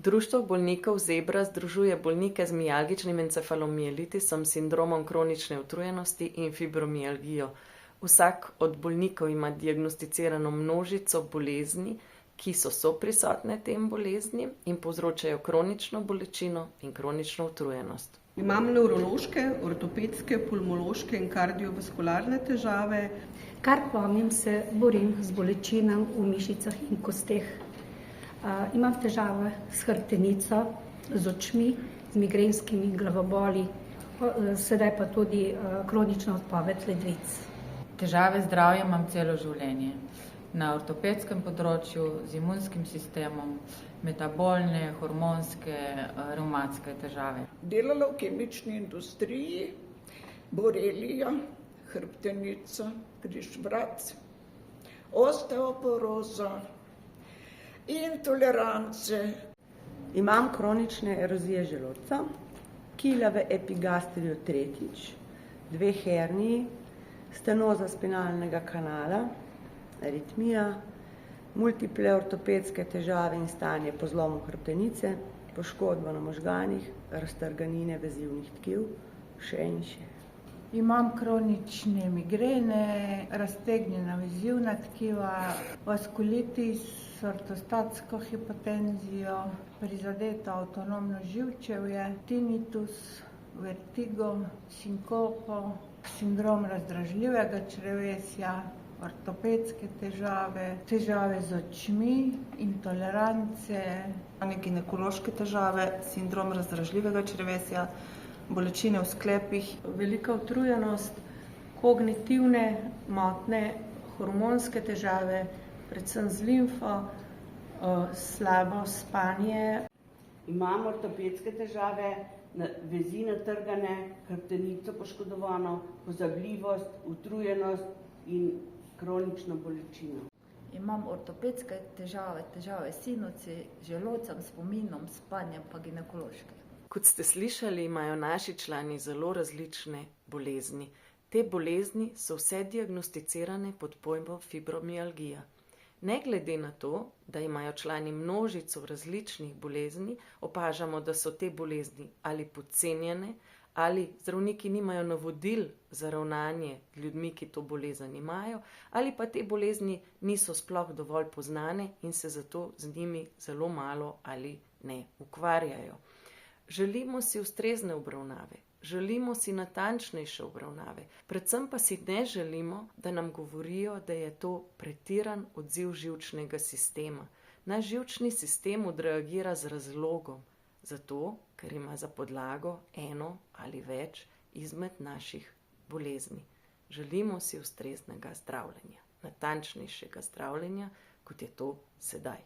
Društvo bolnikov Zebra združuje bolnike z mialgičnim encefalomielitisom, sindromom kronične utrujenosti in fibromialgijo. Vsak od bolnikov ima diagnosticirano množico bolezni, ki so soprisotne tem bolezni in povzročajo kronično bolečino in kronično utrujenost. Imam nevrološke, ortopedske, pulmološke in kardiovaskularne težave. Kar pomnim, se borim z bolečinami v mišicah in kosteh. Imam težave s hrbtenico, z očmi, z migrenskimi glavoboli, sedaj pa tudi kronično odpoved ledvic. Težave z zdravjem imam celo življenje. Na ortopedskem področju, z imunskim sistemom, metabolne, hormonske, revmatske težave. Delala v kemični industriji, borelija, hrbtenica, križvrat, osteoporoza, intolerance. Imam kronične erozije želodca, kilave epigastrijo tretjič, 2 herniji, stenoza spinalnega kanala, aritmija, multiple ortopedske težave in stanje po zlomu hrbtenice, poškodba na možganih, raztrganine vezivnih tkiv, še in še. Imam kronične migrene, raztegnjena vezivna tkiva, vaskulitis, ortostatsko hipotenzijo, prizadeto avtonomno živčevje, tinnitus, vertigo, sinkopo, sindrom razdražljivega črevesja, ortopedske težave, težave z očmi, intolerance, Ginekološke težave, sindrom razdražljivega črevesja, bolečine v sklepih. Velika utrujenost, kognitivne motnje, hormonske težave, predvsem z limfo, slabo spanje. Imam ortopedske težave, vezi natrgane, hrbtenico poškodovano, pozabljivost, utrujenost in kronično bolečino. Imam ortopedske težave, težave s sinusi, želodcem, spominom, spanjem pa ginekološke. Kot ste slišali, imajo naši člani zelo različne bolezni. Te bolezni so vse diagnosticirane pod pojmom fibromialgija. Ne glede na to, da imajo člani množico različnih bolezni, opažamo, da so te bolezni ali podcenjene, ali zdravniki nimajo navodil za ravnanje ljudmi, ki to bolezen imajo, ali pa te bolezni niso sploh dovolj poznane in se zato z njimi zelo malo ali ne ukvarjajo. Želimo si ustrezne obravnave, želimo si natančnejše obravnave, predvsem pa si ne želimo, da nam govorijo, da je to pretiran odziv živčnega sistema. Naš živčni sistem odreagira z razlogom, zato, ker ima za podlago eno ali več izmed naših bolezni. Želimo si ustreznega zdravljenja, natančnejšega zdravljenja, kot je to sedaj.